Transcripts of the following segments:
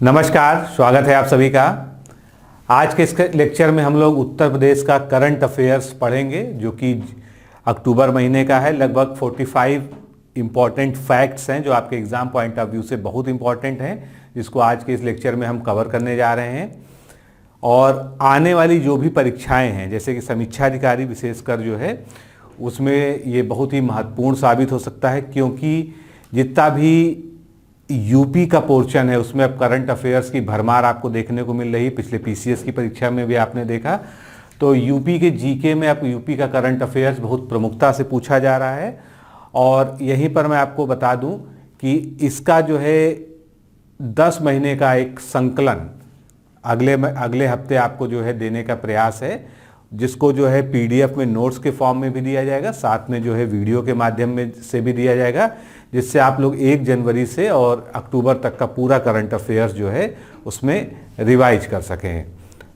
नमस्कार, स्वागत है आप सभी का। आज के इस लेक्चर में हम लोग उत्तर प्रदेश का करंट अफेयर्स पढ़ेंगे, जो कि अक्टूबर महीने का है। लगभग 45 इम्पॉर्टेंट फैक्ट्स हैं जो आपके एग्जाम पॉइंट ऑफ व्यू से बहुत इंपॉर्टेंट हैं, जिसको आज के इस लेक्चर में हम कवर करने जा रहे हैं। और आने वाली जो भी परीक्षाएं हैं, जैसे कि समीक्षा अधिकारी विशेषकर जो है, उसमें ये बहुत ही महत्वपूर्ण साबित हो सकता है, क्योंकि जितना भी यूपी का पोर्शन है उसमें अब करंट अफेयर्स की भरमार आपको देखने को मिल रही है। पिछले पीसीएस की परीक्षा में भी आपने देखा, तो यूपी के जीके में अब यूपी का करंट अफेयर्स बहुत प्रमुखता से पूछा जा रहा है। और यहीं पर मैं आपको बता दूं कि इसका जो है 10 महीने का एक संकलन अगले हफ्ते आपको जो है देने का प्रयास है, जिसको जो है पीडीएफ में नोट्स के फॉर्म में भी दिया जाएगा, साथ में जो है वीडियो के माध्यम में से भी दिया जाएगा, जिससे आप लोग 1 जनवरी से और अक्टूबर तक का पूरा करंट अफेयर्स जो है उसमें रिवाइज कर सकें।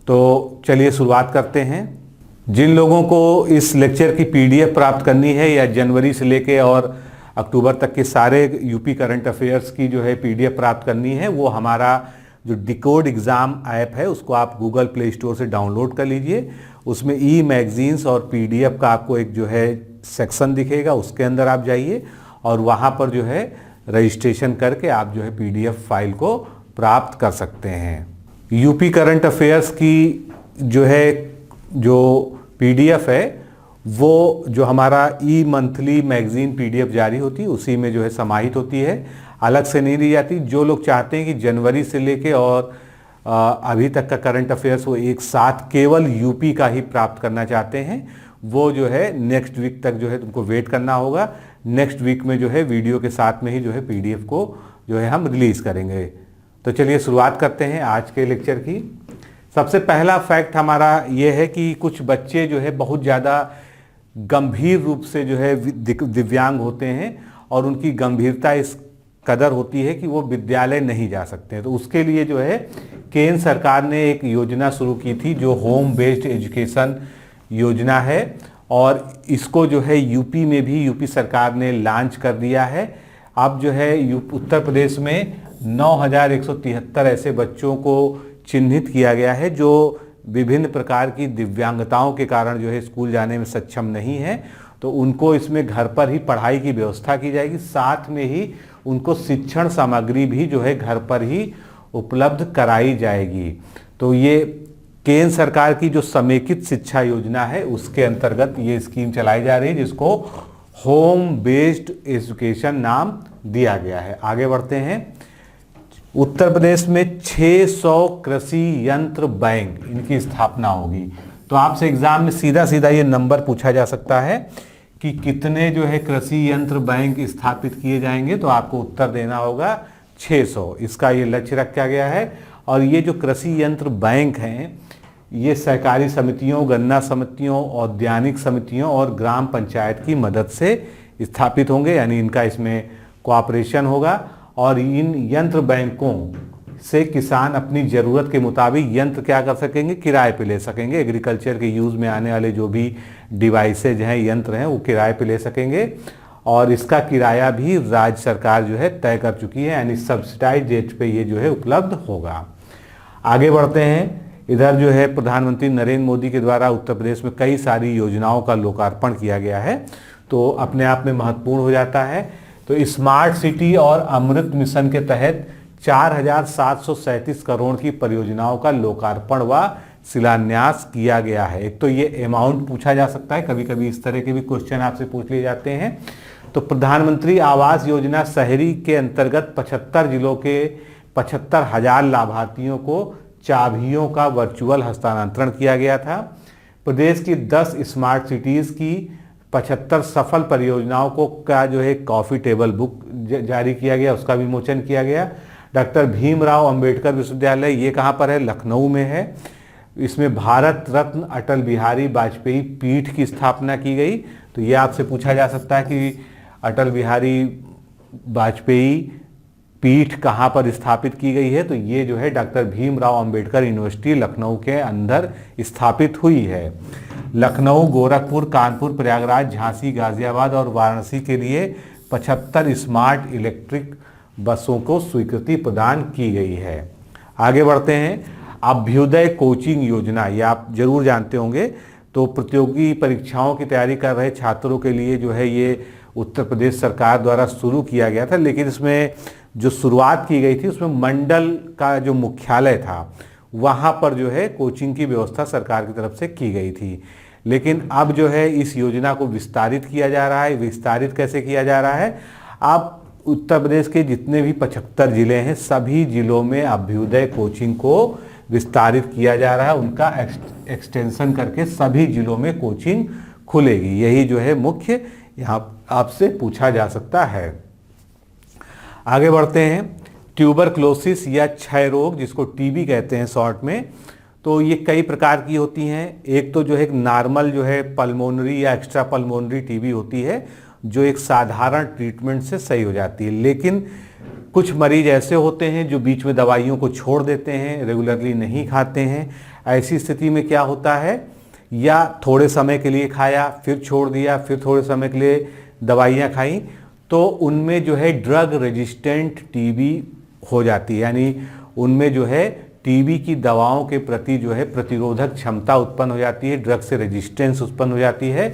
तो चलिए शुरुआत करते हैं। जिन लोगों को इस लेक्चर की पीडीएफ प्राप्त करनी है या जनवरी से लेके और अक्टूबर तक के सारे यूपी करंट अफेयर्स की जो है पीडीएफ प्राप्त करनी है, वो हमारा जो डिकोड एग्ज़ाम ऐप है उसको आप गूगल प्ले स्टोर से डाउनलोड कर लीजिए। उसमें ई मैगजीन्स और पीडीएफ का आपको एक जो है सेक्शन दिखेगा, उसके अंदर आप जाइए और वहाँ पर जो है रजिस्ट्रेशन करके आप जो है पीडीएफ फाइल को प्राप्त कर सकते हैं। यूपी करंट अफेयर्स की जो पीडीएफ है, वो जो हमारा ई मंथली मैगजीन पीडीएफ जारी होती है उसी में जो है समाहित होती है, अलग से नहीं दी जाती। जो लोग चाहते हैं कि जनवरी से लेके और अभी तक का करंट अफेयर्स वो एक साथ केवल यूपी का ही प्राप्त करना चाहते हैं, वो जो है नेक्स्ट वीक तक जो है तुमको वेट करना होगा। नेक्स्ट वीक में जो है वीडियो के साथ में ही जो है पीडीएफ को जो है हम रिलीज़ करेंगे। तो चलिए शुरुआत करते हैं आज के लेक्चर की। सबसे पहला फैक्ट हमारा ये है कि कुछ बच्चे जो है बहुत ज़्यादा गंभीर रूप से जो है दिव्यांग होते हैं और उनकी गंभीरता इस कदर होती है कि वो विद्यालय नहीं जा सकते हैं। तो उसके लिए जो है केंद्र सरकार ने एक योजना शुरू की थी, जो होम बेस्ड एजुकेशन योजना है, और इसको जो है यूपी में भी यूपी सरकार ने लॉन्च कर दिया है। अब जो है उत्तर प्रदेश में 9173 ऐसे बच्चों को चिन्हित किया गया है जो विभिन्न प्रकार की दिव्यांगताओं के कारण जो है स्कूल जाने में सक्षम नहीं है। तो उनको इसमें घर पर ही पढ़ाई की व्यवस्था की जाएगी, साथ में ही उनको शिक्षण सामग्री भी जो है घर पर ही उपलब्ध कराई जाएगी। तो ये केंद्र सरकार की जो समेकित शिक्षा योजना है उसके अंतर्गत ये स्कीम चलाई जा रही है, जिसको होम बेस्ड एजुकेशन नाम दिया गया है। आगे बढ़ते हैं। उत्तर प्रदेश में 600 कृषि यंत्र बैंक इनकी स्थापना होगी। तो आपसे एग्जाम में सीधा सीधा ये नंबर पूछा जा सकता है कि कितने जो है कृषि यंत्र बैंक स्थापित किए जाएंगे, तो आपको उत्तर देना होगा 600। इसका ये लक्ष्य रखा गया है। और ये जो कृषि यंत्र बैंक हैं, ये सहकारी समितियों, गन्ना समितियों, औद्यानिक समितियों और ग्राम पंचायत की मदद से स्थापित होंगे, यानी इनका इसमें कोऑपरेशन होगा। और इन यंत्र बैंकों से किसान अपनी ज़रूरत के मुताबिक यंत्र क्या कर सकेंगे, किराए पे ले सकेंगे। एग्रीकल्चर के यूज़ में आने वाले जो भी डिवाइसेज हैं, यंत्र हैं, वो किराए पे ले सकेंगे। और इसका किराया भी राज्य सरकार जो है तय कर चुकी है, यानी सब्सिडाइज रेट पे ये जो है उपलब्ध होगा। आगे बढ़ते हैं। इधर जो है प्रधानमंत्री नरेंद्र मोदी के द्वारा उत्तर प्रदेश में कई सारी योजनाओं का लोकार्पण किया गया है, तो अपने आप में महत्वपूर्ण हो जाता है। तो स्मार्ट सिटी और अमृत मिशन के तहत 4737 करोड़ की परियोजनाओं का लोकार्पण व शिलान्यास किया गया है। एक तो ये अमाउंट पूछा जा सकता है, कभी कभी इस तरह के भी क्वेश्चन आपसे पूछ लिए जाते हैं। तो प्रधानमंत्री आवास योजना शहरी के अंतर्गत 75 जिलों के 75,000 लाभार्थियों को चाबियों का वर्चुअल हस्तांतरण किया गया था। प्रदेश की 10 स्मार्ट सिटीज़ की 75 सफल परियोजनाओं को का जो है कॉफ़ी टेबल बुक जारी किया गया, उसका विमोचन किया गया। डॉक्टर भीमराव अंबेडकर विश्वविद्यालय, ये कहाँ पर है, लखनऊ में है। इसमें भारत रत्न अटल बिहारी वाजपेयी पीठ की स्थापना की गई। तो ये आपसे पूछा जा सकता है कि अटल बिहारी वाजपेयी पीठ कहाँ पर स्थापित की गई है, तो ये जो है डॉक्टर भीमराव अंबेडकर यूनिवर्सिटी लखनऊ के अंदर स्थापित हुई है। लखनऊ, गोरखपुर, कानपुर, प्रयागराज, झांसी, गाजियाबाद और वाराणसी के लिए 75 स्मार्ट इलेक्ट्रिक बसों को स्वीकृति प्रदान की गई है। आगे बढ़ते हैं, अभ्युदय कोचिंग योजना, ये आप जरूर जानते होंगे। तो प्रतियोगी परीक्षाओं की तैयारी कर रहे छात्रों के लिए जो है ये उत्तर प्रदेश सरकार द्वारा शुरू किया गया था, लेकिन इसमें जो शुरुआत की गई थी उसमें मंडल का जो मुख्यालय था वहाँ पर जो है कोचिंग की व्यवस्था सरकार की तरफ से की गई थी। लेकिन अब जो है इस योजना को विस्तारित किया जा रहा है। विस्तारित कैसे किया जा रहा है? अब उत्तर प्रदेश के जितने भी 75 जिले हैं सभी जिलों में अभ्युदय कोचिंग को विस्तारित किया जा रहा है। उनका एक्सटेंशन करके सभी जिलों में कोचिंग खुलेगी। यही जो है मुख्य यहाँ आपसे पूछा जा सकता है। आगे बढ़ते हैं, ट्यूबरक्लोसिस या क्षय रोग, जिसको टीबी कहते हैं शॉर्ट में, तो ये कई प्रकार की होती हैं। एक तो जो है नॉर्मल जो है पल्मोनरी या एक्स्ट्रा पल्मोनरी टीबी होती है, जो एक साधारण ट्रीटमेंट से सही हो जाती है। लेकिन कुछ मरीज ऐसे होते हैं जो बीच में दवाइयों को छोड़ देते हैं, रेगुलरली नहीं खाते हैं। ऐसी स्थिति में क्या होता है, या थोड़े समय के लिए खाया फिर छोड़ दिया, फिर थोड़े समय के लिए दवाइयाँ खाई, तो उनमें जो है ड्रग रेजिस्टेंट टीबी हो जाती है। यानी उनमें जो है टीबी की दवाओं के प्रति जो है प्रतिरोधक क्षमता उत्पन्न हो जाती है, ड्रग से रेजिस्टेंस उत्पन्न हो जाती है।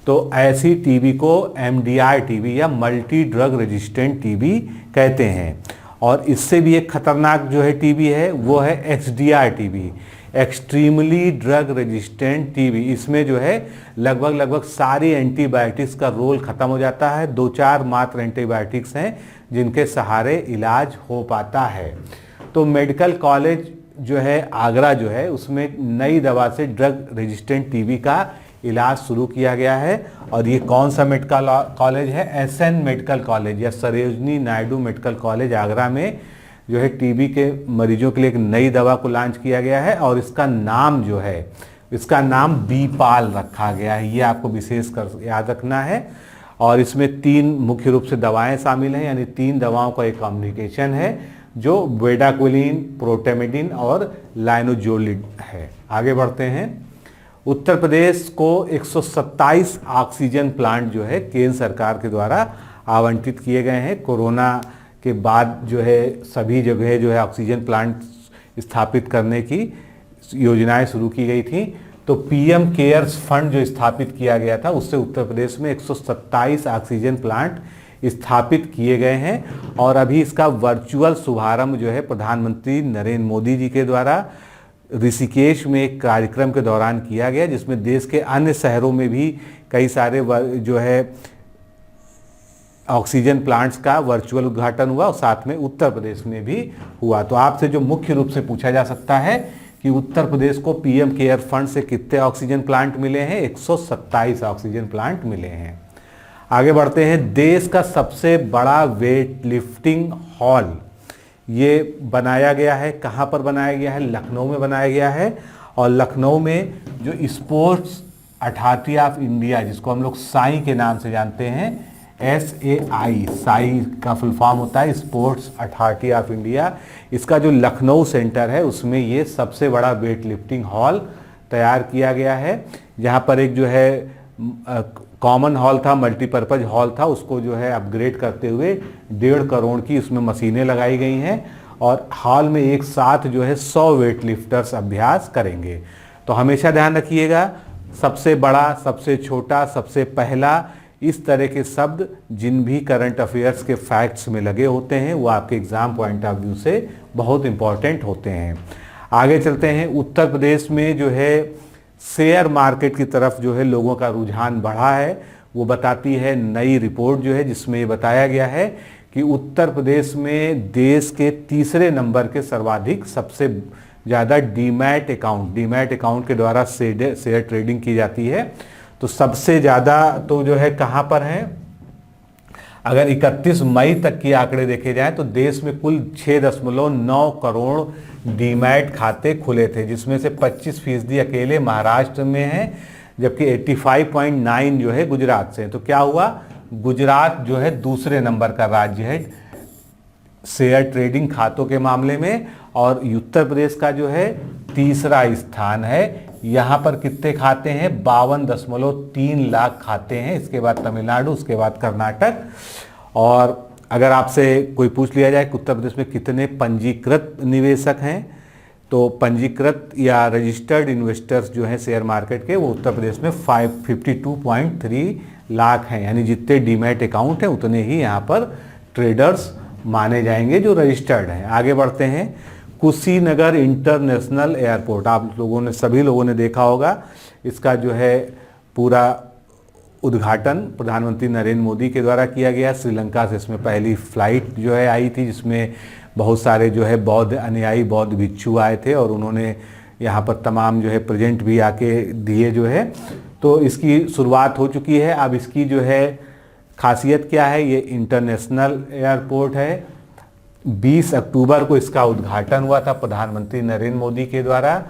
तो ऐसी टीबी को एमडीआर टीबी या मल्टी ड्रग रेजिस्टेंट टीबी कहते हैं। और इससे भी एक खतरनाक जो है टीबी है, वो है XDR TB, extremely drug resistant TB. इसमें जो है लगभग सारी एंटीबायोटिक्स का रोल खत्म हो जाता है। 2-4 मात्र एंटीबायोटिक्स हैं जिनके सहारे इलाज हो पाता है। तो मेडिकल कॉलेज जो है आगरा जो है उसमें नई दवा से ड्रग रेजिस्टेंट टीबी का इलाज शुरू किया गया है। और ये कौन सा मेडिकल कॉलेज है? एसएन मेडिकल कॉलेज या सरोजिनी नायडू मेडिकल कॉलेज आगरा में जो है टीबी के मरीजों के लिए एक नई दवा को लॉन्च किया गया है। और इसका नाम जो है, इसका नाम बीपाल रखा गया है। ये आपको विशेष कर याद रखना है। और इसमें 3 मुख्य रूप से दवाएं शामिल हैं, यानी 3 दवाओं का एक कॉम्बिनेशन है जो बेडाक्विलिन, प्रोटेमिडिन और लाइनोजोलिड है। आगे बढ़ते हैं, उत्तर प्रदेश को 127 ऑक्सीजन प्लांट जो है केंद्र सरकार के द्वारा आवंटित किए गए हैं। कोरोना के बाद जो है सभी जगह जो है ऑक्सीजन प्लांट स्थापित करने की योजनाएं शुरू की गई थी। तो पीएम केयर्स फंड जो स्थापित किया गया था उससे उत्तर प्रदेश में 127 ऑक्सीजन प्लांट स्थापित किए गए हैं। और अभी इसका वर्चुअल शुभारंभ जो है प्रधानमंत्री नरेंद्र मोदी जी के द्वारा ऋषिकेश में एक कार्यक्रम के दौरान किया गया, जिसमें देश के अन्य शहरों में भी कई सारे जो है ऑक्सीजन प्लांट्स का वर्चुअल उद्घाटन हुआ और साथ में उत्तर प्रदेश में भी हुआ। तो आपसे जो मुख्य रूप से पूछा जा सकता है कि उत्तर प्रदेश को पीएम केयर फंड से कितने ऑक्सीजन प्लांट मिले हैं? 127 ऑक्सीजन प्लांट मिले हैं। आगे बढ़ते हैं, देश का सबसे बड़ा वेट लिफ्टिंग हॉल ये बनाया गया है। कहाँ पर बनाया गया है? लखनऊ में बनाया गया है। और लखनऊ में जो स्पोर्ट्स अथॉरिटी ऑफ इंडिया, जिसको हम लोग साई के नाम से जानते हैं, SAI, साई का फुल फॉर्म होता है स्पोर्ट्स अथॉरिटी ऑफ इंडिया, इसका जो लखनऊ सेंटर है उसमें ये सबसे बड़ा वेट लिफ्टिंग हॉल तैयार किया गया है। जहाँ पर एक जो है कॉमन हॉल था, मल्टीपर्पज़ हॉल था, उसको जो है अपग्रेड करते हुए 1.5 करोड़ की उसमें मशीनें लगाई गई हैं। और हॉल में एक साथ जो है 100 वेट लिफ्टर्स अभ्यास करेंगे। तो हमेशा ध्यान रखिएगा, सबसे बड़ा, सबसे छोटा, सबसे पहला, इस तरह के शब्द जिन भी करंट अफेयर्स के फैक्ट्स में लगे होते हैं वो आपके एग्जाम पॉइंट ऑफ व्यू से बहुत इंपॉर्टेंट होते हैं। आगे चलते हैं, उत्तर प्रदेश में जो है शेयर मार्केट की तरफ जो है लोगों का रुझान बढ़ा है। वो बताती है नई रिपोर्ट जो है, जिसमें ये बताया गया है कि उत्तर प्रदेश में देश के 3रे नंबर के सर्वाधिक सबसे ज़्यादा डीमैट अकाउंट के द्वारा शेयर ट्रेडिंग की जाती है। तो सबसे ज़्यादा तो जो है कहाँ पर है? अगर 31 मई तक के आंकड़े देखे जाएं तो देश में कुल 6.9 करोड़ डीमैट खाते खुले थे, जिसमें से 25% अकेले महाराष्ट्र में हैं, जबकि 85.9 जो है गुजरात से। तो क्या हुआ? गुजरात जो है 2रे नंबर का राज्य है शेयर ट्रेडिंग खातों के मामले में, और उत्तर प्रदेश का जो है 3रा स्थान है। यहाँ पर कितने खाते हैं? 52.3 लाख खाते हैं। इसके बाद तमिलनाडु, उसके बाद कर्नाटक। और अगर आपसे कोई पूछ लिया जाए कि उत्तर प्रदेश में कितने पंजीकृत निवेशक हैं, तो पंजीकृत या रजिस्टर्ड इन्वेस्टर्स जो हैं शेयर मार्केट के, वो उत्तर प्रदेश में 552.3 लाख हैं। यानी जितने डीमैट अकाउंट हैं उतने ही यहाँ पर ट्रेडर्स माने जाएंगे जो रजिस्टर्ड हैं। आगे बढ़ते हैं। कुशीनगर इंटरनेशनल एयरपोर्ट, आप लोगों ने, सभी लोगों ने देखा होगा, इसका जो है पूरा उद्घाटन प्रधानमंत्री नरेंद्र मोदी के द्वारा किया गया। श्रीलंका से इसमें पहली फ्लाइट जो है आई थी, जिसमें बहुत सारे जो है बौद्ध अनुयायी, बौद्ध भिक्षु आए थे और उन्होंने यहाँ पर तमाम जो है प्रेजेंट भी आके दिए जो है। तो इसकी शुरुआत हो चुकी है। अब इसकी जो है खासियत क्या है, ये इंटरनेशनल एयरपोर्ट है। 20 अक्टूबर को इसका उद्घाटन हुआ था प्रधानमंत्री नरेंद्र मोदी के द्वारा।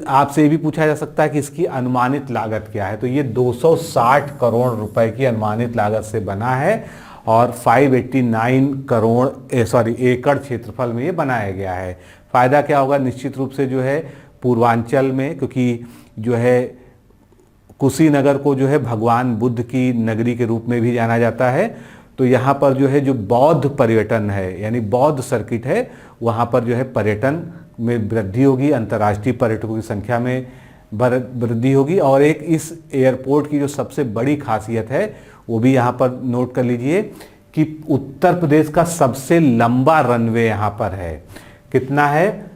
आपसे ये भी पूछा जा सकता है कि इसकी अनुमानित लागत क्या है, तो ये 260 करोड़ रुपए की अनुमानित लागत से बना है और 589 एकड़ क्षेत्रफल में ये बनाया गया है। फ़ायदा क्या होगा, निश्चित रूप से जो है पूर्वांचल में, क्योंकि जो है कुशीनगर को जो है भगवान बुद्ध की नगरी के रूप में भी जाना जाता है, तो यहाँ पर जो है जो बौद्ध पर्यटन है, यानी बौद्ध सर्किट है, वहाँ पर जो है पर्यटन में वृद्धि होगी, अंतर्राष्ट्रीय पर्यटकों की संख्या में वृद्धि होगी। और एक इस एयरपोर्ट की जो सबसे बड़ी खासियत है वो भी यहाँ पर नोट कर लीजिए कि उत्तर प्रदेश का सबसे लंबा रनवे यहाँ पर है। कितना है,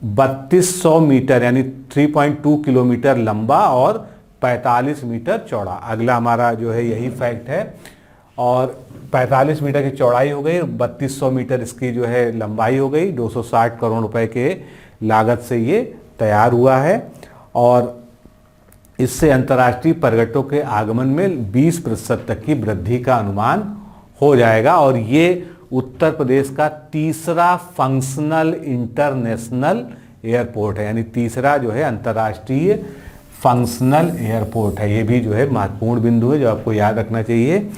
3200 मीटर, यानी 3.2 किलोमीटर लंबा और 45 मीटर चौड़ा। अगला हमारा जो है यही फैक्ट है। और 45 मीटर की चौड़ाई हो गई, 3200 मीटर इसकी जो है लंबाई हो गई। 260 करोड़ रुपए के लागत से ये तैयार हुआ है और इससे अंतर्राष्ट्रीय पर्यटकों के आगमन में 20% तक की वृद्धि का अनुमान हो जाएगा। और ये उत्तर प्रदेश का तीसरा फंक्शनल इंटरनेशनल एयरपोर्ट है, यानी तीसरा जो है अंतर्राष्ट्रीय फंक्शनल एयरपोर्ट है। ये भी जो है महत्वपूर्ण बिंदु है जो आपको याद रखना चाहिए।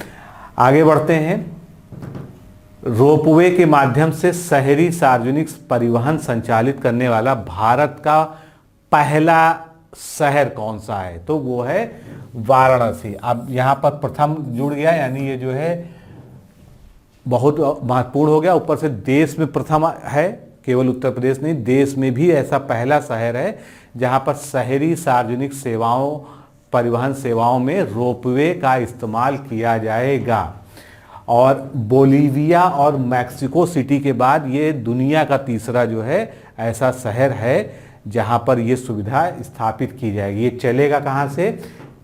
आगे बढ़ते हैं। रोपवे के माध्यम से शहरी सार्वजनिक परिवहन संचालित करने वाला भारत का पहला शहर कौन सा है, तो वो है वाराणसी। अब यहाँ पर प्रथम जुड़ गया, यानी ये जो है बहुत महत्वपूर्ण हो गया। ऊपर से देश में प्रथम है, केवल उत्तर प्रदेश नहीं, देश में भी ऐसा पहला शहर है जहाँ पर शहरी सार्वजनिक सेवाओं, परिवहन सेवाओं में रोपवे का इस्तेमाल किया जाएगा। और बोलीविया और मैक्सिको सिटी के बाद ये दुनिया का तीसरा जो है ऐसा शहर है जहां पर ये सुविधा स्थापित की जाएगी। ये चलेगा कहां से,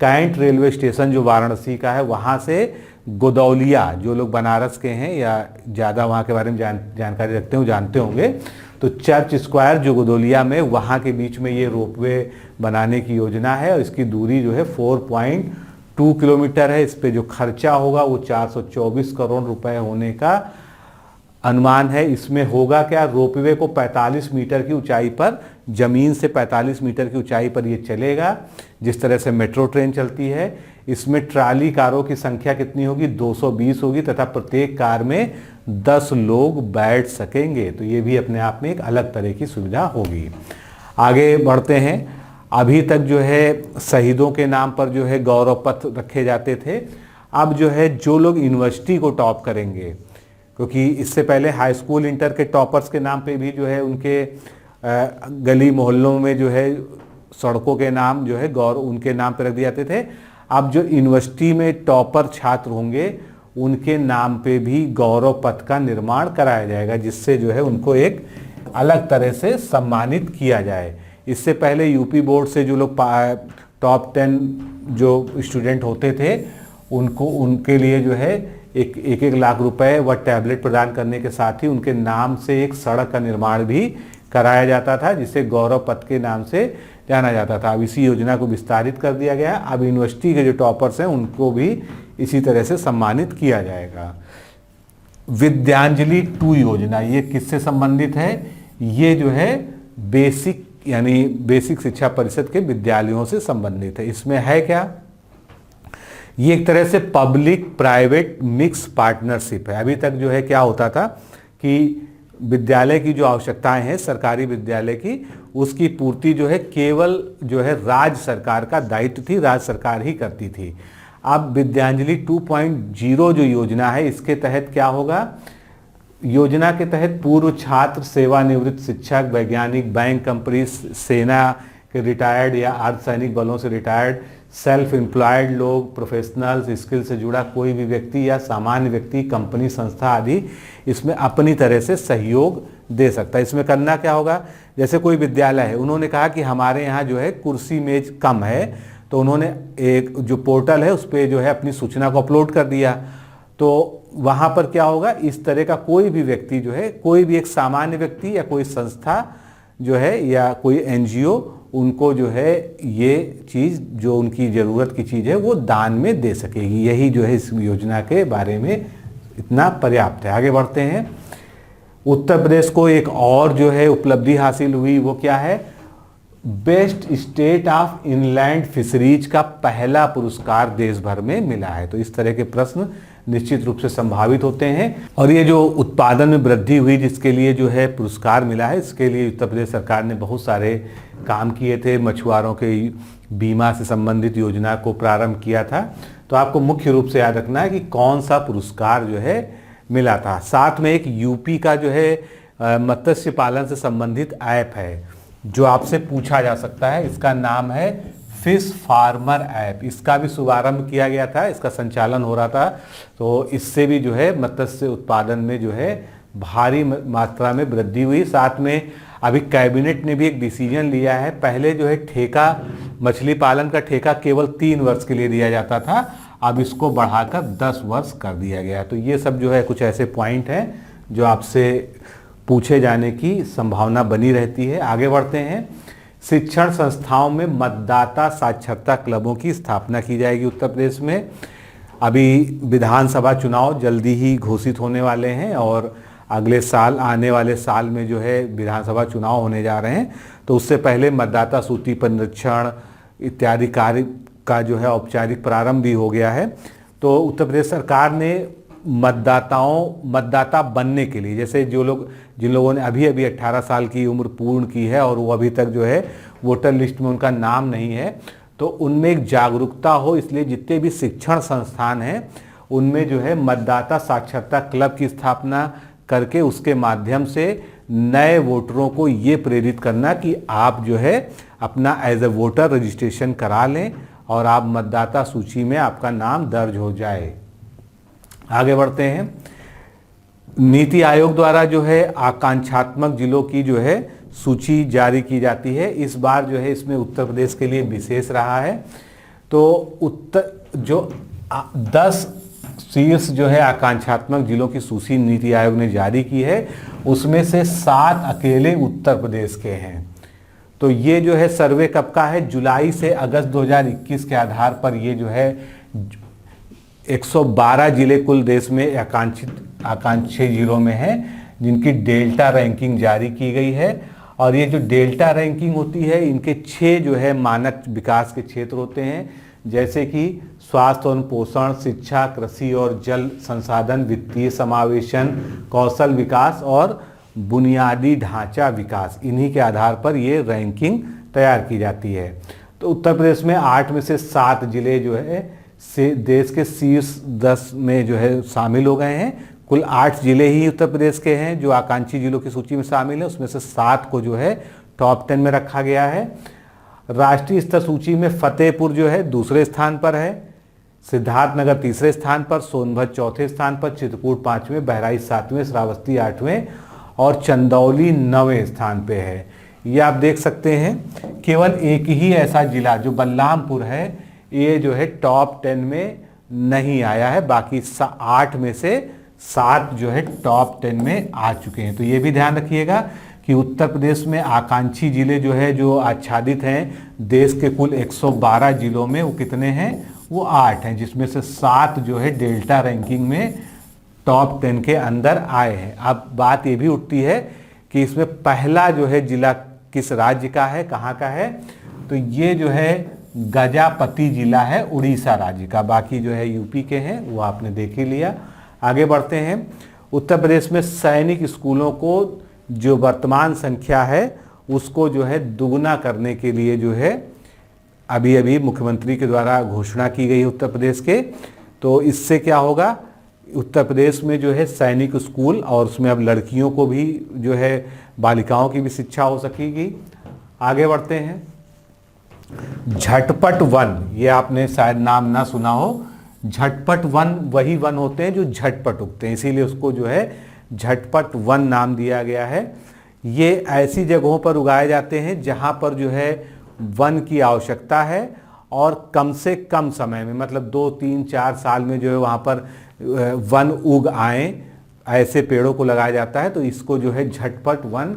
कैंट रेलवे स्टेशन जो वाराणसी का है वहां से गोदौलिया, जो लोग बनारस के हैं या ज़्यादा वहां के बारे में जानकारी रखते हो जानते होंगे, तो चर्च स्क्वायर जो गोदौलिया में, वहां के बीच में ये रोपवे बनाने की योजना है। और इसकी दूरी जो है 4.2 किलोमीटर है। इस पे जो खर्चा होगा वो 424 करोड़ रुपए होने का अनुमान है। इसमें होगा क्या, रोपवे को 45 मीटर की ऊंचाई पर, जमीन से 45 मीटर की ऊंचाई पर ये चलेगा, जिस तरह से मेट्रो ट्रेन चलती है। इसमें ट्राली कारों की संख्या कितनी होगी, 220 होगी, तथा प्रत्येक कार में 10 लोग बैठ सकेंगे। तो ये भी अपने आप में एक अलग तरह की सुविधा होगी। आगे बढ़ते हैं। अभी तक जो है शहीदों के नाम पर जो है गौरव पथ रखे जाते थे। अब जो है जो लोग यूनिवर्सिटी को टॉप करेंगे, क्योंकि इससे पहले हाई स्कूल इंटर के टॉपर्स के नाम पे भी जो है उनके गली मोहल्लों में जो है सड़कों के नाम जो है गौरव उनके नाम पे रख दिए जाते थे। अब जो यूनिवर्सिटी में टॉपर छात्र होंगे उनके नाम पे भी गौरव पथ का निर्माण कराया जाएगा, जिससे जो है उनको एक अलग तरह से सम्मानित किया जाए। इससे पहले यूपी बोर्ड से जो लोग टॉप 10 जो स्टूडेंट होते थे उनके लिए जो है एक लाख रुपए व टैबलेट प्रदान करने के साथ ही उनके नाम से एक सड़क का निर्माण भी कराया जाता था, जिसे गौरव पथ के नाम से जाना जाता था। अब इसी योजना को विस्तारित कर दिया गया। अब यूनिवर्सिटी के जो टॉपर्स हैं उनको भी इसी तरह से सम्मानित किया जाएगा। विद्यांजलि 2 योजना, ये किससे संबंधित है, ये जो है बेसिक शिक्षा परिषद के विद्यालयों से संबंधित है। इसमें है क्या, ये एक तरह से पब्लिक प्राइवेट मिक्स पार्टनरशिप है। अभी तक जो है क्या होता था कि विद्यालय की जो आवश्यकताएं हैं सरकारी विद्यालय की, उसकी पूर्ति जो है केवल जो है राज्य सरकार का दायित्व थी, राज्य सरकार ही करती थी। अब विद्यांजलि 2.0 जो योजना है, इसके तहत क्या होगा, योजना के तहत पूर्व छात्र, सेवानिवृत्त शिक्षक, वैज्ञानिक, बैंक, कंपनी, सेना के रिटायर्ड या अर्धसैनिक बलों से रिटायर्ड, सेल्फ एम्प्लॉयड लोग, प्रोफेशनल्स, स्किल से जुड़ा कोई भी व्यक्ति या सामान्य व्यक्ति, कंपनी, संस्था आदि इसमें अपनी तरह से सहयोग दे सकता है। इसमें करना क्या होगा, जैसे कोई विद्यालय है, उन्होंने कहा कि हमारे यहाँ जो है कुर्सी मेज कम है, तो उन्होंने एक जो पोर्टल है उस पर जो है अपनी सूचना को अपलोड कर दिया। तो वहाँ पर क्या होगा, इस तरह का कोई भी व्यक्ति जो है, कोई भी एक सामान्य व्यक्ति या कोई संस्था जो है या कोई एनजीओ, उनको जो है ये चीज़ जो उनकी ज़रूरत की चीज़ है वो दान में दे सकेगी। यही जो है इस योजना के बारे में इतना पर्याप्त है। आगे बढ़ते हैं। उत्तर प्रदेश को एक और जो है उपलब्धि हासिल हुई, वो क्या है, best state of inland fisheries का पहला पुरस्कार देश भर में मिला है। तो इस तरह के प्रश्न निश्चित रूप से संभावित होते हैं। और ये जो उत्पादन में वृद्धि हुई जिसके लिए जो है पुरस्कार मिला है, इसके लिए उत्तर प्रदेश सरकार ने बहुत सारे काम किए थे। मछुआरों के बीमा से संबंधित योजना को प्रारंभ किया था। तो आपको मुख्य रूप से याद रखना है कि कौन सा पुरस्कार जो है मिला था। साथ में एक यूपी का जो है मत्स्य पालन से संबंधित ऐप है जो आपसे पूछा जा सकता है। इसका नाम है फिश फार्मर ऐप। इसका भी शुभारंभ किया गया था, इसका संचालन हो रहा था। तो इससे भी जो है मत्स्य उत्पादन में जो है भारी मात्रा में वृद्धि हुई। साथ में अभी कैबिनेट ने भी एक डिसीजन लिया है। पहले जो है ठेका, मछली पालन का ठेका केवल 3 वर्ष के लिए दिया जाता था, अब इसको बढ़ाकर 10 वर्ष कर दिया गया। तो ये सब जो है कुछ ऐसे पॉइंट हैं जो आपसे पूछे जाने की संभावना बनी रहती है। आगे बढ़ते हैं। शिक्षण संस्थाओं में मतदाता साक्षरता क्लबों की स्थापना की जाएगी उत्तर प्रदेश में। अभी विधानसभा चुनाव जल्दी ही घोषित होने वाले हैं और अगले साल, आने वाले साल में जो है विधानसभा चुनाव होने जा रहे हैं। तो उससे पहले मतदाता सूची पर निरीक्षण इत्यादि कार्य का जो है औपचारिक प्रारंभ भी हो गया है। तो उत्तर प्रदेश सरकार ने मतदाता बनने के लिए, जैसे जिन लोगों ने अभी 18 साल की उम्र पूर्ण की है और वो अभी तक जो है वोटर लिस्ट में उनका नाम नहीं है, तो उनमें एक जागरूकता हो, इसलिए जितने भी शिक्षण संस्थान हैं उनमें जो है मतदाता साक्षरता क्लब की स्थापना करके उसके माध्यम से नए वोटरों को ये प्रेरित करना कि आप जो है अपना एज ए वोटर रजिस्ट्रेशन करा लें और आप मतदाता सूची में आपका नाम दर्ज हो जाए। आगे बढ़ते हैं। नीति आयोग द्वारा जो है आकांक्षात्मक जिलों की जो है सूची जारी की जाती है। इस बार जो है इसमें उत्तर प्रदेश के लिए विशेष रहा है। तो 10 शीर्ष जो है आकांक्षात्मक जिलों की सूची नीति आयोग ने जारी की है, उसमें से 7 अकेले उत्तर प्रदेश के हैं। तो ये जो है सर्वे कब का है, जुलाई से अगस्त 2021 के आधार पर ये जो है 112 जिले कुल देश में आकांक्षी जिलों में हैं जिनकी डेल्टा रैंकिंग जारी की गई है। और ये जो डेल्टा रैंकिंग होती है, इनके 6 जो है मानक विकास के क्षेत्र होते हैं, जैसे कि स्वास्थ्य और पोषण, शिक्षा, कृषि और जल संसाधन, वित्तीय समावेशन, कौशल विकास और बुनियादी ढांचा विकास। इन्हीं के आधार पर ये रैंकिंग तैयार की जाती है। तो उत्तर प्रदेश में 8 में से 7 जिले जो है से देश के शीर्ष 10 में जो है शामिल हो गए हैं। कुल 8 जिले ही उत्तर प्रदेश के हैं जो आकांक्षी जिलों की सूची में शामिल है, उसमें से 7 को जो है टॉप 10 में रखा गया है। राष्ट्रीय स्तर सूची में फतेहपुर जो है दूसरे स्थान पर है, सिद्धार्थनगर तीसरे स्थान पर, सोनभद्र चौथे स्थान पर, चित्रकूट 5वें, बहराइच 7वें, श्रावस्ती 8वें और चंदौली 9वें स्थान पे है। ये आप देख सकते हैं। केवल एक ही ऐसा जिला जो बलरामपुर है, ये जो है टॉप 10 में नहीं आया है। बाकी 8 में से 7 जो है टॉप 10 में आ चुके हैं। तो ये भी ध्यान रखिएगा कि उत्तर प्रदेश में आकांक्षी जिले जो है जो आच्छादित हैं देश के कुल 112 जिलों में, वो कितने हैं, वो 8 हैं, जिसमें से 7 जो है डेल्टा रैंकिंग में टॉप 10 के अंदर आए हैं। अब बात ये भी उठती है कि इसमें पहला जो है जिला किस राज्य का है, कहाँ का है, तो ये जो है गजापति जिला है उड़ीसा राज्य का। बाकी जो है यूपी के हैं, वो आपने देख ही लिया। आगे बढ़ते हैं। उत्तर प्रदेश में सैनिक स्कूलों को जो वर्तमान संख्या है उसको जो है दुगना करने के लिए जो है अभी अभी मुख्यमंत्री के द्वारा घोषणा की गई उत्तर प्रदेश के। तो इससे क्या होगा, उत्तर प्रदेश में जो है सैनिक स्कूल, और उसमें अब लड़कियों को भी जो है बालिकाओं की भी शिक्षा हो सकेगी। आगे बढ़ते हैं। झटपट वन, ये आपने शायद नाम ना सुना हो। झटपट वन वही वन होते हैं जो झटपट उगते हैं, इसीलिए उसको जो है झटपट वन नाम दिया गया है। ये ऐसी जगहों पर उगाए जाते हैं जहां पर जो है वन की आवश्यकता है और कम से कम समय में, मतलब 2, 3, 4 साल में जो है वहाँ पर वन उग आए, ऐसे पेड़ों को लगाया जाता है। तो इसको जो है झटपट वन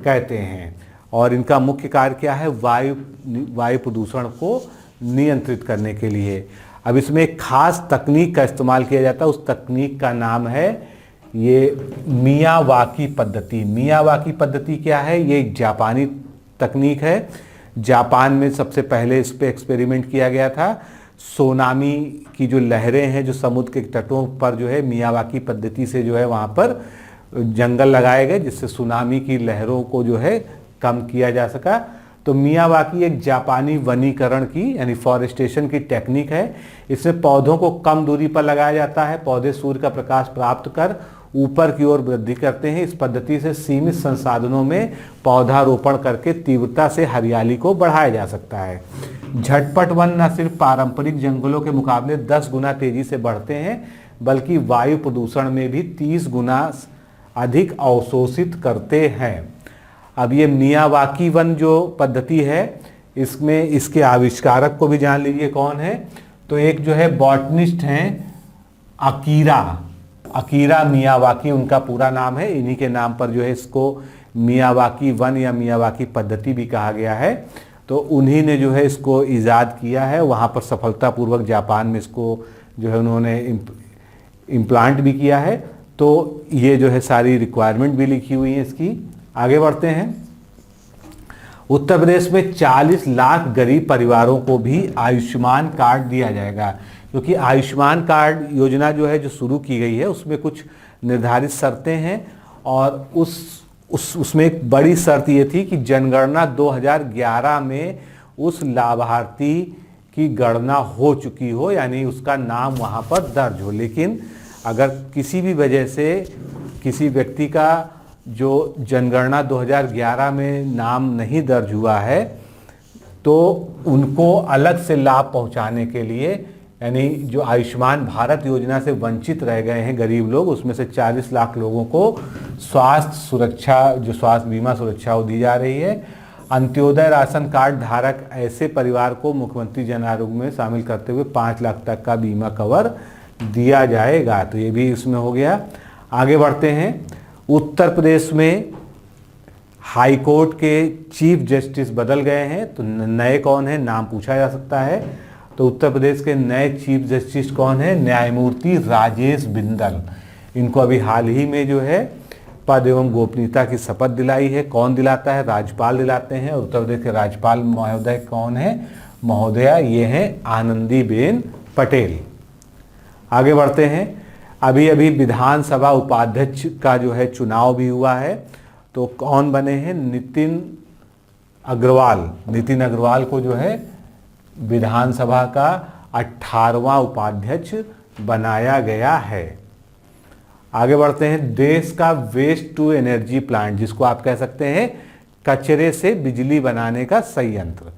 कहते हैं। और इनका मुख्य कार्य क्या है, वायु प्रदूषण को नियंत्रित करने के लिए। अब इसमें एक खास तकनीक का इस्तेमाल किया जाता है, उस तकनीक का नाम है ये मियावाकी पद्धति। मियावाकी पद्धति क्या है, ये एक जापानी तकनीक है। जापान में सबसे पहले इस पे एक्सपेरिमेंट किया गया था। सोनामी की जो लहरें हैं जो समुद्र के तटों पर जो है मियावाकी पद्धति से जो है वहाँ पर जंगल लगाए गए, जिससे सुनामी की लहरों को जो है कम किया जा सका। तो मियावाकी एक जापानी वनीकरण की यानी फॉरेस्टेशन की टेक्निक है। इसमें पौधों को कम दूरी पर लगाया जाता है। पौधे सूर्य का प्रकाश प्राप्त कर ऊपर की ओर वृद्धि करते हैं। इस पद्धति से सीमित संसाधनों में पौधारोपण करके तीव्रता से हरियाली को बढ़ाया जा सकता है। झटपट वन न सिर्फ पारंपरिक जंगलों के मुकाबले 10 गुना तेजी से बढ़ते हैं, बल्कि वायु प्रदूषण में भी 30 गुना अधिक अवशोषित करते हैं। अब ये मियावाकी वन जो पद्धति है, इसमें इसके आविष्कारक को भी जान लीजिए कौन है। तो एक जो है बॉटनिस्ट हैं अकीरा मियावाकी, उनका पूरा नाम है। इन्हीं के नाम पर जो है इसको मियावाकी वन या मियावाकी पद्धति भी कहा गया है। तो उन्हीं ने जो है इसको ईजाद किया है। वहाँ पर सफलतापूर्वक जापान में इसको जो है उन्होंने इम्प्लांट भी किया है। तो ये जो है सारी रिक्वायरमेंट भी लिखी हुई है इसकी। आगे बढ़ते हैं। उत्तर प्रदेश में 40 लाख गरीब परिवारों को भी आयुष्मान कार्ड दिया जाएगा, क्योंकि आयुष्मान कार्ड योजना जो है जो शुरू की गई है उसमें कुछ निर्धारित शर्तें हैं। और उसमें एक बड़ी शर्त ये थी कि जनगणना 2011 में उस लाभार्थी की गणना हो चुकी हो, यानी उसका नाम वहाँ पर दर्ज हो। लेकिन अगर किसी भी वजह से किसी व्यक्ति का जो जनगणना 2011 में नाम नहीं दर्ज हुआ है, तो उनको अलग से लाभ पहुंचाने के लिए, यानी जो आयुष्मान भारत योजना से वंचित रह गए हैं गरीब लोग, उसमें से 40 लाख लोगों को स्वास्थ्य सुरक्षा, जो स्वास्थ्य बीमा सुरक्षा वो दी जा रही है। अंत्योदय राशन कार्ड धारक ऐसे परिवार को मुख्यमंत्री जन आरोग्य में शामिल करते हुए 5 लाख तक का बीमा कवर दिया जाएगा। तो ये भी इसमें हो गया। आगे बढ़ते हैं। उत्तर प्रदेश में हाई कोर्ट के चीफ जस्टिस बदल गए हैं। तो नए कौन है, नाम पूछा जा सकता है। तो उत्तर प्रदेश के नए चीफ जस्टिस कौन है, न्यायमूर्ति राजेश बिंदल। इनको अभी हाल ही में जो है पद एवं गोपनीयता की शपथ दिलाई है। कौन दिलाता है, राज्यपाल दिलाते हैं। और उत्तर प्रदेश के राज्यपाल महोदय कौन है, महोदया ये हैं आनंदीबेन पटेल। आगे बढ़ते हैं। अभी अभी विधानसभा उपाध्यक्ष का जो है चुनाव भी हुआ है। तो कौन बने हैं, नितिन अग्रवाल को जो है विधानसभा का 18वां उपाध्यक्ष बनाया गया है। आगे बढ़ते हैं। देश का वेस्ट टू एनर्जी प्लांट, जिसको आप कह सकते हैं कचरे से बिजली बनाने का संयंत्र,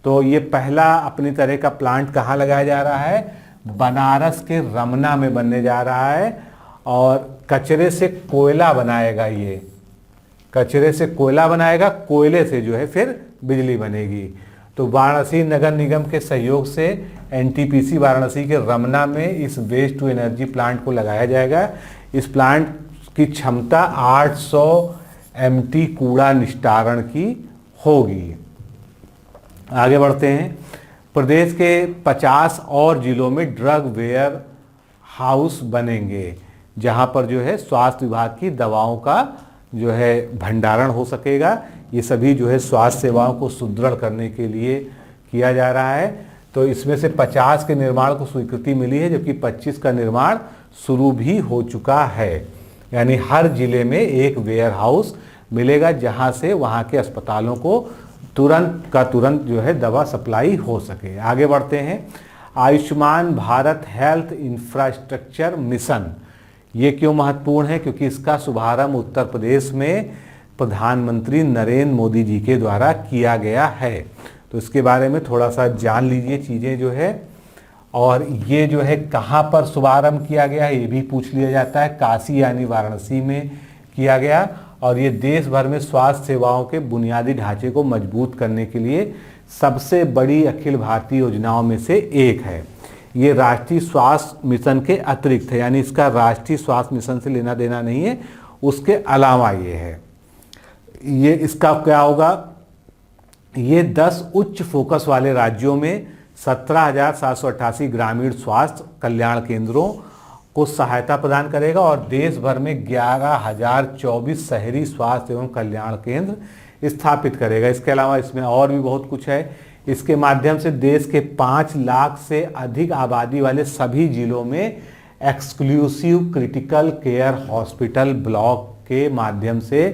तो ये पहला अपनी तरह का प्लांट कहाँ लगाया जा रहा है, बनारस के रमना में बनने जा रहा है। और कचरे से कोयला बनाएगा, ये कचरे से कोयला बनाएगा, कोयले से जो है फिर बिजली बनेगी। तो वाराणसी नगर निगम के सहयोग से एनटीपीसी वाराणसी के रमना में इस वेस्ट टू एनर्जी प्लांट को लगाया जाएगा। इस प्लांट की क्षमता 800 MT कूड़ा निस्तारण की होगी। आगे बढ़ते हैं। प्रदेश के 50 और जिलों में ड्रग वेयर हाउस बनेंगे, जहां पर जो है स्वास्थ्य विभाग की दवाओं का जो है भंडारण हो सकेगा। ये सभी जो है स्वास्थ्य सेवाओं को सुदृढ़ करने के लिए किया जा रहा है। तो इसमें से 50 के निर्माण को स्वीकृति मिली है, जबकि 25 का निर्माण शुरू भी हो चुका है। यानी हर जिले में एक वेयर हाउस मिलेगा, जहां से वहां के अस्पतालों को तुरंत जो है दवा सप्लाई हो सके। आगे बढ़ते हैं, Ayushman Bharat health infrastructure mission, ये क्यों महत्वपूर्ण है? क्योंकि इसका शुभारंभ उत्तर प्रदेश में प्रधानमंत्री नरेंद्र मोदी जी के द्वारा किया गया है। तो इसके बारे में थोड़ा सा जान लीजिए चीज़ें जो है। और ये जो है कहाँ पर शुभारंभ किया गया है ये भी पूछ लिया जाता है। काशी यानी वाराणसी में किया गया, और ये देश भर में स्वास्थ्य सेवाओं के बुनियादी ढांचे को मजबूत करने के लिए सबसे बड़ी अखिल भारतीय योजनाओं में से एक है। ये राष्ट्रीय स्वास्थ्य मिशन के अतिरिक्त है, यानी इसका राष्ट्रीय स्वास्थ्य मिशन से लेना देना नहीं है, उसके अलावा ये है। ये इसका क्या होगा, ये 10 उच्च फोकस वाले राज्यों में 17,788 ग्रामीण स्वास्थ्य कल्याण केंद्रों को सहायता प्रदान करेगा और देश भर में 11,024 शहरी स्वास्थ्य एवं कल्याण केंद्र स्थापित करेगा। इसके अलावा इसमें और भी बहुत कुछ है। इसके माध्यम से देश के 5 लाख से अधिक आबादी वाले सभी जिलों में exclusive critical care hospital block के माध्यम से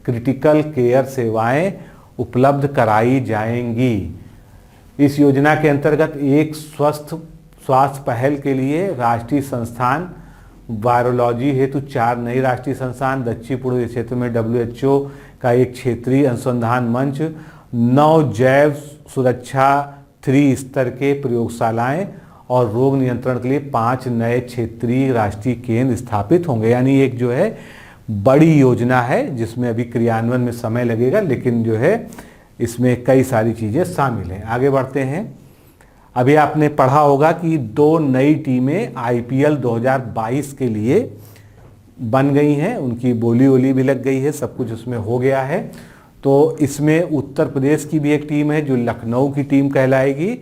क्रिटिकल केयर सेवाएं उपलब्ध कराई जाएंगी। इस योजना के अंतर्गत एक स्वास्थ्य पहल के लिए राष्ट्रीय संस्थान वायरोलॉजी हेतु 4 नई राष्ट्रीय संस्थान, दक्षिण पूर्वी क्षेत्र में WHO का एक क्षेत्रीय अनुसंधान मंच, 9 जैव सुरक्षा 3 स्तर के प्रयोगशालाएं और रोग नियंत्रण के लिए 5 नए क्षेत्रीय राष्ट्रीय केंद्र स्थापित होंगे। यानी एक जो है बड़ी योजना है जिसमें अभी क्रियान्वयन में समय लगेगा, लेकिन जो है इसमें कई सारी चीज़ें शामिल हैं। आगे बढ़ते हैं। अभी आपने पढ़ा होगा कि 2 नई टीमें IPL 2022 के लिए बन गई हैं, उनकी बोली भी लग गई है, सब कुछ उसमें हो गया है। तो इसमें उत्तर प्रदेश की भी एक टीम है जो लखनऊ की टीम कहलाएगी,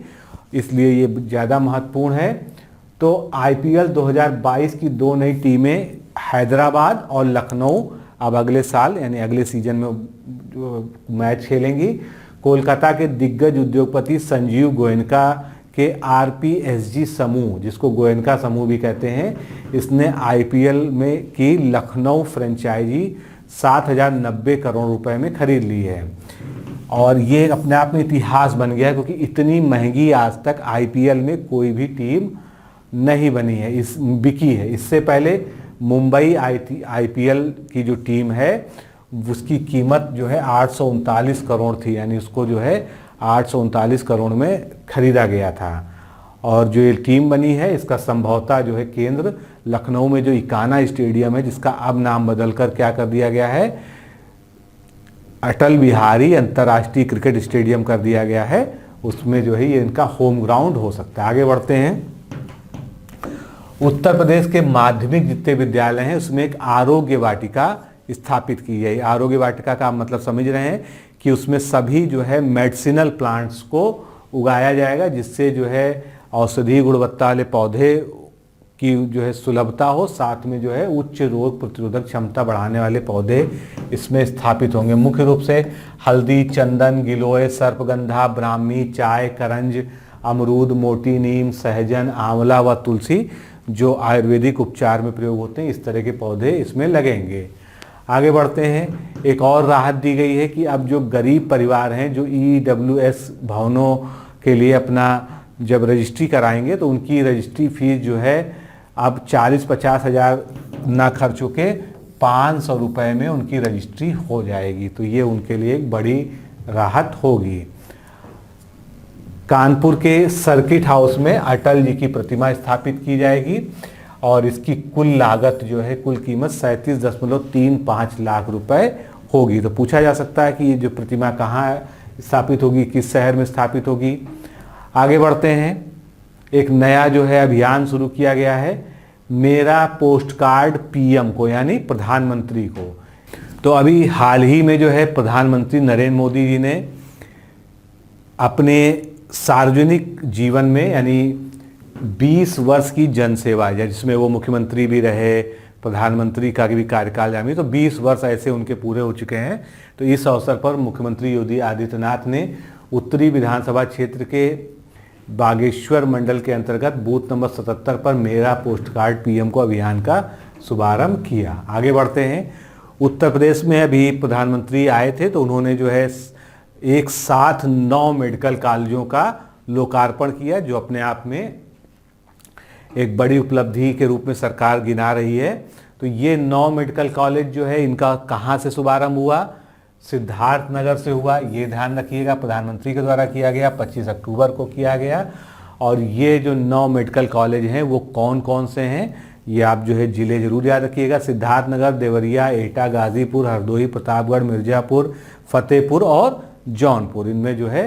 इसलिए ये ज़्यादा महत्वपूर्ण है। तो IPL 2022 की 2 नई टीमें हैदराबाद और लखनऊ अब अगले साल यानी अगले सीजन में मैच खेलेंगी। कोलकाता के दिग्गज उद्योगपति संजीव गोयनका के RPSG समूह, जिसको गोयनका समूह भी कहते हैं, इसने IPL में की लखनऊ फ्रेंचाइजी 7,090 करोड़ रुपए में खरीद ली है। और ये अपने आप में इतिहास बन गया है, क्योंकि इतनी महंगी आज तक IPL में कोई भी टीम नहीं बनी है, बिकी है। इससे पहले मुंबई IPL की जो टीम है उसकी कीमत जो है 839 करोड़ थी, यानी उसको जो है 839 करोड़ में खरीदा गया था। और जो ये टीम बनी है इसका संभवतः जो है केंद्र लखनऊ में जो इकाना स्टेडियम है, जिसका अब नाम बदलकर क्या कर दिया गया है, अटल बिहारी अंतर्राष्ट्रीय क्रिकेट स्टेडियम कर दिया गया है, उसमें जो है ये इनका होम ग्राउंड हो सकता है। आगे बढ़ते हैं। उत्तर प्रदेश के माध्यमिक जितने विद्यालय हैं उसमें एक आरोग्य वाटिका स्थापित की गई। आरोग्य वाटिका का आप मतलब समझ रहे हैं कि उसमें सभी जो है मेडिसिनल प्लांट्स को उगाया जाएगा, जिससे जो है औषधीय गुणवत्ता वाले पौधे की जो है सुलभता हो, साथ में जो है उच्च रोग प्रतिरोधक क्षमता बढ़ाने वाले पौधे इसमें स्थापित होंगे। मुख्य रूप से हल्दी, चंदन, गिलोय, सर्पगंधा, ब्राह्मी, चाय, करंज, अमरूद, मोटी नीम, सहजन, आंवला व तुलसी जो आयुर्वेदिक उपचार में प्रयोग होते हैं, इस तरह के पौधे इसमें लगेंगे। आगे बढ़ते हैं। एक और राहत दी गई है कि अब जो गरीब परिवार हैं जो EWS भवनों के लिए अपना जब रजिस्ट्री कराएंगे तो उनकी रजिस्ट्री फीस जो है अब 40-50 हज़ार ना खर्च होके 500 रुपये में उनकी रजिस्ट्री हो जाएगी। तो ये उनके लिए एक बड़ी राहत होगी। कानपुर के सर्किट हाउस में अटल जी की प्रतिमा स्थापित की जाएगी और इसकी कुल लागत जो है, कुल कीमत 37.35 लाख रुपए होगी। तो पूछा जा सकता है कि ये जो प्रतिमा कहाँ स्थापित होगी, किस शहर में स्थापित होगी। आगे बढ़ते हैं। एक नया जो है अभियान शुरू किया गया है, मेरा पोस्ट कार्ड PM को, यानी प्रधानमंत्री को। तो अभी हाल ही में जो है प्रधानमंत्री नरेंद्र मोदी जी ने अपने सार्वजनिक जीवन में यानी 20 वर्ष की जनसेवा, जिसमें वो मुख्यमंत्री भी रहे, प्रधानमंत्री का भी कार्यकाल जानी, तो 20 वर्ष ऐसे उनके पूरे हो चुके हैं। तो इस अवसर पर मुख्यमंत्री योगी आदित्यनाथ ने उत्तरी विधानसभा क्षेत्र के बागेश्वर मंडल के अंतर्गत बूथ नंबर 77 पर मेरा पोस्ट कार्ड PM को अभियान का शुभारंभ किया। आगे बढ़ते हैं। उत्तर प्रदेश में अभी प्रधानमंत्री आए थे तो उन्होंने जो है एक साथ 9 मेडिकल कॉलेजों का लोकार्पण किया, जो अपने आप में एक बड़ी उपलब्धि के रूप में सरकार गिना रही है। तो ये 9 मेडिकल कॉलेज जो है, इनका कहाँ से शुभारंभ हुआ? सिद्धार्थनगर से हुआ। ये ध्यान रखिएगा, प्रधानमंत्री के द्वारा किया गया, 25 अक्टूबर को किया गया। और ये जो 9 मेडिकल कॉलेज हैं वो कौन कौन से हैं, ये आप जो है जिले जरूर याद रखिएगा। सिद्धार्थनगर, देवरिया, एटा, गाजीपुर, हरदोई, प्रतापगढ़, मिर्जापुर, फतेहपुर और जौनपुर। इनमें जो है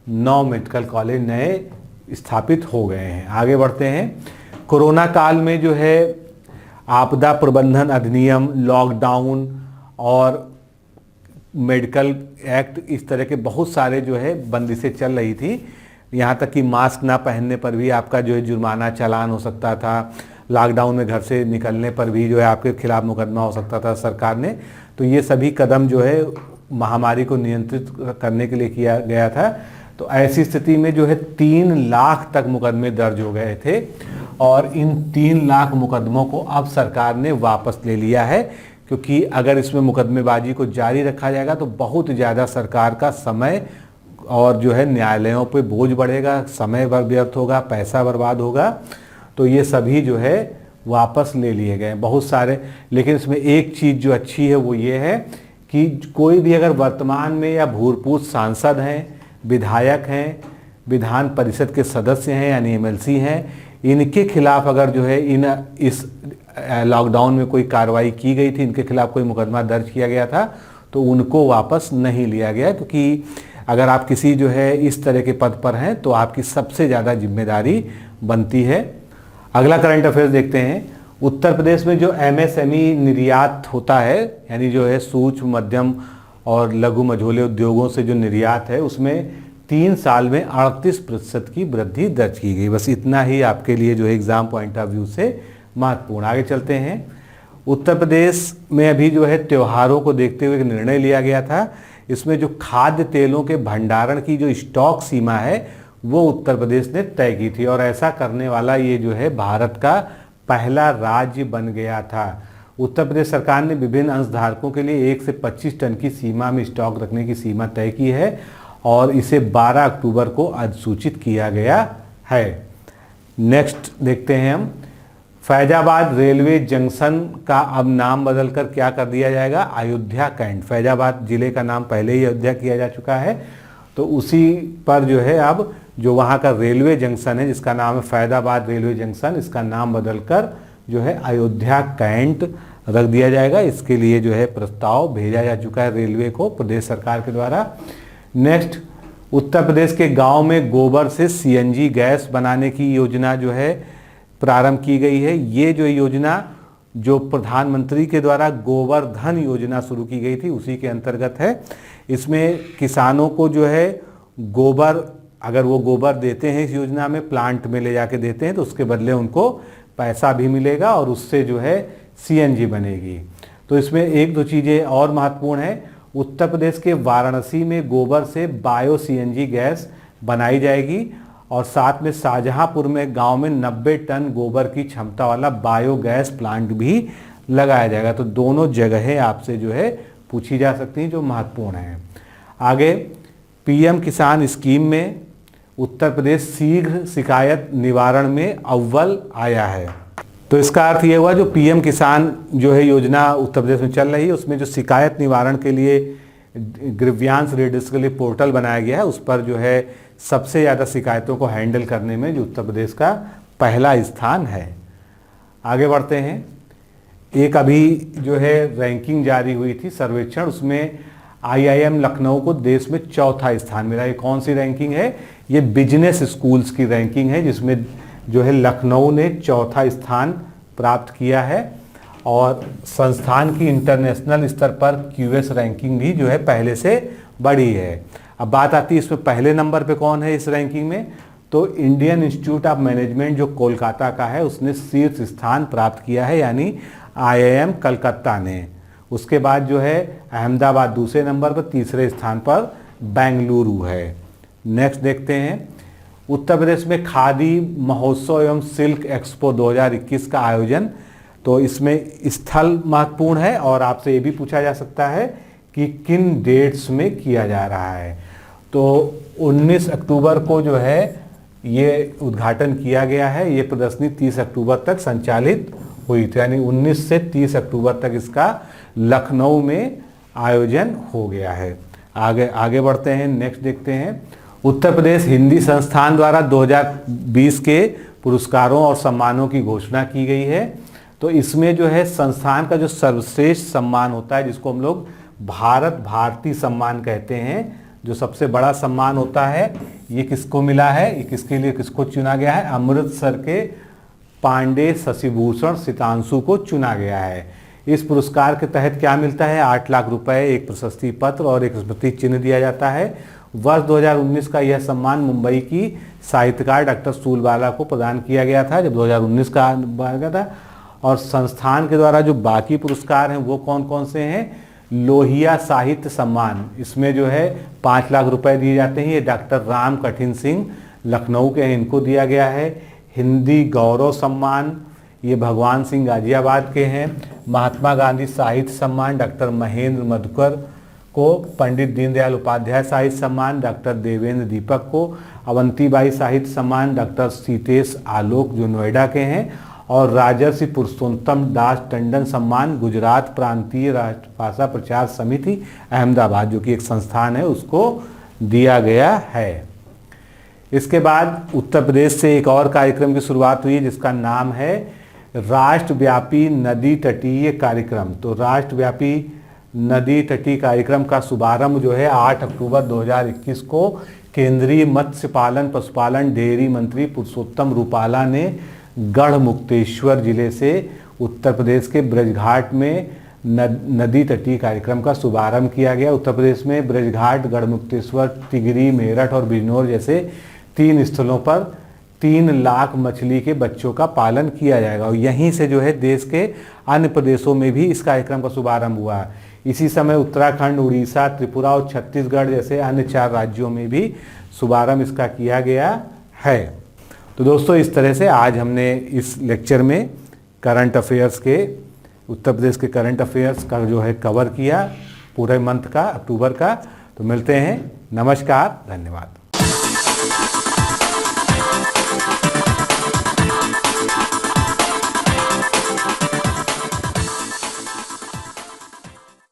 9 मेडिकल कॉलेज नए स्थापित हो गए हैं। आगे बढ़ते हैं। कोरोना काल में जो है आपदा प्रबंधन अधिनियम, लॉकडाउन और मेडिकल एक्ट, इस तरह के बहुत सारे जो है बंदिशें चल रही थी। यहाँ तक कि मास्क ना पहनने पर भी आपका जो है जुर्माना, चालान हो सकता था। लॉकडाउन में घर से निकलने पर भी जो है आपके खिलाफ मुकदमा हो सकता था सरकार ने। तो ये सभी कदम जो है महामारी को नियंत्रित करने के लिए किया गया था। तो ऐसी स्थिति में जो है 3 लाख तक मुकदमे दर्ज हो गए थे और इन 3 लाख मुकदमों को अब सरकार ने वापस ले लिया है, क्योंकि अगर इसमें मुकदमेबाजी को जारी रखा जाएगा तो बहुत ज़्यादा सरकार का समय और जो है न्यायालयों पे बोझ बढ़ेगा, समय व्यर्थ होगा, पैसा बर्बाद होगा। तो ये सभी जो है वापस ले लिए गए बहुत सारे। लेकिन इसमें एक चीज़ जो अच्छी है वो ये है कि कोई भी अगर वर्तमान में या भूतपूर्व सांसद हैं, विधायक हैं, विधान परिषद के सदस्य हैं यानी एमएलसी हैं, इनके खिलाफ अगर जो है इस लॉकडाउन में कोई कार्रवाई की गई थी, इनके खिलाफ कोई मुकदमा दर्ज किया गया था, तो उनको वापस नहीं लिया गया। क्योंकि अगर आप किसी जो है इस तरह के पद पर हैं तो आपकी सबसे ज़्यादा जिम्मेदारी बनती है। अगला करंट अफेयर्स देखते हैं। उत्तर प्रदेश में जो एमएसएमई निर्यात होता है, यानी जो है सूक्ष्म, मध्यम और लघु मझोले उद्योगों से जो निर्यात है, उसमें 3 साल में 38% की वृद्धि दर्ज की गई। बस इतना ही आपके लिए जो है एग्जाम पॉइंट ऑफ व्यू से महत्वपूर्ण। आगे चलते हैं। उत्तर प्रदेश में अभी जो है त्योहारों को देखते हुए एक निर्णय लिया गया था। इसमें जो खाद्य तेलों के भंडारण की जो स्टॉक सीमा है वो उत्तर प्रदेश ने तय की थी, और ऐसा करने वाला ये जो है भारत का पहला राज्य बन गया था। उत्तर प्रदेश सरकार ने विभिन्न अंशधारकों के लिए 1 से 25 टन की सीमा में स्टॉक रखने की सीमा तय की है और इसे 12 अक्टूबर को अधिसूचित किया गया है। नेक्स्ट देखते हैं हम। फैजाबाद रेलवे जंक्शन का अब नाम बदलकर क्या कर दिया जाएगा? अयोध्या कैंट। फैजाबाद जिले का नाम पहले ही अयोध्या किया जा चुका है, तो उसी पर जो है अब जो वहाँ का रेलवे जंक्शन है जिसका नाम है फैजाबाद रेलवे जंक्शन, इसका नाम बदलकर जो है अयोध्या कैंट रख दिया जाएगा। इसके लिए जो है प्रस्ताव भेजा जा चुका है रेलवे को प्रदेश सरकार के द्वारा। नेक्स्ट, उत्तर प्रदेश के गांव में गोबर से सीएनजी गैस बनाने की योजना जो है प्रारंभ की गई है। ये जो योजना जो प्रधानमंत्री के द्वारा गोवर्धन योजना शुरू की गई थी उसी के अंतर्गत है। इसमें किसानों को जो है गोबर, अगर वो गोबर देते हैं इस योजना में, प्लांट में ले जाके देते हैं, तो उसके बदले उनको पैसा भी मिलेगा और उससे जो है सीएनजी बनेगी। तो इसमें 1-2 चीज़ें और महत्वपूर्ण है। उत्तर प्रदेश के वाराणसी में गोबर से बायो सीएनजी गैस बनाई जाएगी और साथ में शाहजहांपुर में गांव में 90 टन गोबर की क्षमता वाला बायोगैस प्लांट भी लगाया जाएगा। तो दोनों जगहें आपसे जो है पूछी जा सकती हैं जो महत्वपूर्ण हैं। आगे, पीएम किसान स्कीम में उत्तर प्रदेश शीघ्र शिकायत निवारण में अव्वल आया है। तो इसका अर्थ ये हुआ जो पीएम किसान जो है योजना उत्तर प्रदेश में चल रही है उसमें जो शिकायत निवारण के लिए ग्रीवियांस रेडियस के लिए पोर्टल बनाया गया है, उस पर जो है सबसे ज़्यादा शिकायतों को हैंडल करने में जो उत्तर प्रदेश का पहला स्थान है। आगे बढ़ते हैं। एक अभी जो है रैंकिंग जारी हुई थी सर्वेक्षण, उसमें आईआईएम लखनऊ को देश में 4था स्थान मिला। ये कौन सी रैंकिंग है? ये बिजनेस स्कूल्स की रैंकिंग है जिसमें जो है लखनऊ ने 4था स्थान प्राप्त किया है और संस्थान की इंटरनेशनल स्तर पर क्यूएस रैंकिंग भी जो है पहले से बढ़ी है। अब बात आती है इसमें पहले नंबर पे कौन है इस रैंकिंग में? तो इंडियन इंस्टीट्यूट ऑफ मैनेजमेंट जो कोलकाता का है उसने शीर्ष स्थान प्राप्त किया है, यानी आईआईएम कलकत्ता ने। उसके बाद जो है अहमदाबाद दूसरे नंबर पर, तीसरे स्थान पर बेंगलुरु है। नेक्स्ट देखते हैं। उत्तर प्रदेश में खादी महोत्सव एवं सिल्क एक्सपो 2021 का आयोजन, तो इसमें स्थल महत्वपूर्ण है और आपसे ये भी पूछा जा सकता है कि किन डेट्स में किया जा रहा है। तो 19 अक्टूबर को जो है ये उद्घाटन किया गया है। ये प्रदर्शनी 30 अक्टूबर तक संचालित हुई थी, यानी 19 से 30 अक्टूबर तक इसका लखनऊ में आयोजन हो गया है। आगे बढ़ते हैं, नेक्स्ट देखते हैं। उत्तर प्रदेश हिंदी संस्थान द्वारा 2020 के पुरस्कारों और सम्मानों की घोषणा की गई है। तो इसमें जो है संस्थान का जो सर्वश्रेष्ठ सम्मान होता है, जिसको हम लोग भारत भारती सम्मान कहते हैं, जो सबसे बड़ा सम्मान होता है, ये किसको मिला है, ये किसके लिए किसको चुना गया है? अमृतसर के पांडे शशिभूषण सितांशु को चुना गया है। इस पुरस्कार के तहत क्या मिलता है? 8 लाख रुपए, एक प्रशस्ति पत्र और एक स्मृति चिन्ह दिया जाता है। वर्ष 2019 का यह सम्मान मुंबई की साहित्यकार डॉक्टर सूलबाला को प्रदान किया गया था, जब 2019 का आ गया था। और संस्थान के द्वारा जो बाकी पुरस्कार हैं वो कौन कौन से हैं? लोहिया साहित्य सम्मान, इसमें जो है 5 लाख रुपए दिए जाते हैं। ये डॉक्टर राम कठिन सिंह लखनऊ के हैं, इनको दिया गया है। हिंदी गौरव सम्मान, ये भगवान सिंह गाजियाबाद के हैं। महात्मा गांधी साहित्य सम्मान डॉक्टर महेंद्र मधुकर को। पंडित दीनदयाल उपाध्याय साहित्य सम्मान डॉक्टर देवेंद्र दीपक को। अवंतीबाई साहित्य सम्मान डॉक्टर सीतेश आलोक जो नोएडा के हैं। और राजर्षि पुरुषोत्तम दास टंडन सम्मान गुजरात प्रांतीय राष्ट्रभाषा प्रचार समिति अहमदाबाद, जो कि एक संस्थान है, उसको दिया गया है। इसके बाद उत्तर प्रदेश से एक और कार्यक्रम की शुरुआत हुई, जिसका नाम है राष्ट्रव्यापी नदी तटीय कार्यक्रम। तो राष्ट्रव्यापी नदी तटीय कार्यक्रम का शुभारंभ जो है 8 अक्टूबर 2021 को केंद्रीय मत्स्य पालन पशुपालन डेयरी मंत्री पुरुषोत्तम रूपाला ने गढ़मुक्तेश्वर जिले से उत्तर प्रदेश के ब्रजघाट में नदी तटीय कार्यक्रम का शुभारंभ किया गया। उत्तर प्रदेश में ब्रजघाट, गढ़मुक्तेश्वर, तिगरी, मेरठ और बिजनौर जैसे 3 स्थलों पर 3 लाख मछली के बच्चों का पालन किया जाएगा। और यहीं से जो है देश के अन्य प्रदेशों में भी इस कार्यक्रम का शुभारंभ हुआ। इसी समय उत्तराखंड, उड़ीसा, त्रिपुरा और छत्तीसगढ़ जैसे अन्य 4 राज्यों में भी शुभारंभ इसका किया गया है। तो दोस्तों, इस तरह से आज हमने इस लेक्चर में करंट अफेयर्स के, उत्तर प्रदेश के करंट अफेयर्स का जो है कवर किया, पूरे मंथ का, अक्टूबर का। तो मिलते हैं, नमस्कार, धन्यवाद।